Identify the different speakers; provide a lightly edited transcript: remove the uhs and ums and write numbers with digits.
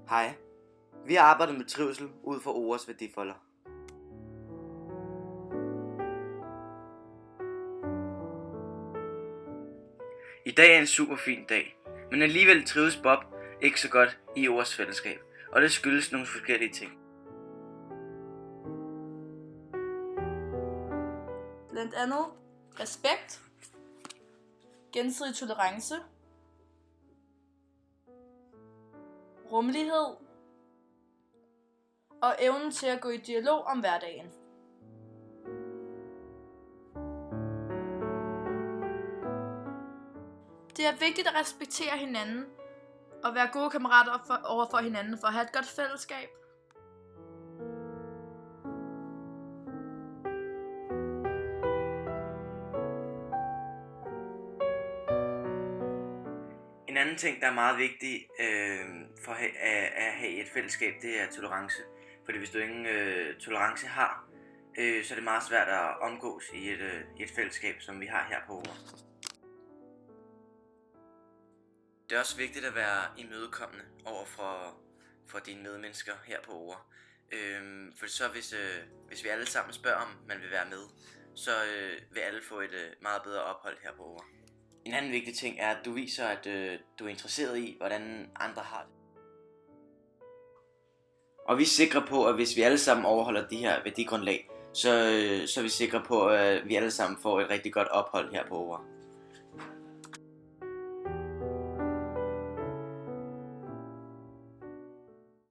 Speaker 1: Hej. Vi har arbejdet med trivsel ud fra ORs værdifolder. I dag er en super fin dag, men alligevel trives Bob ikke så godt i ORs fællesskab, og det skyldes nogle forskellige ting.
Speaker 2: Blandt andet respekt, gensidig tolerance, rummelighed og evnen til at gå i dialog om hverdagen. Det er vigtigt at respektere hinanden og være gode kammerater over for hinanden for at have et godt fællesskab.
Speaker 1: En anden ting, der er meget vigtig for at have et fællesskab, det er tolerance. Fordi hvis du ingen tolerance har, så er det meget svært at omgås i et fællesskab, som vi har her på OR. Det er også vigtigt at være imødekommende over for dine medmennesker her på OR. For så hvis vi alle sammen spørger, om man vil være med, så vil alle få et meget bedre ophold her på OR. En anden vigtig ting er, at du viser, at du er interesseret i, hvordan andre har det. Og vi er sikre på, at hvis vi alle sammen overholder de her værdigrundlag, så er vi sikre på, at vi alle sammen får et rigtig godt ophold her på OR.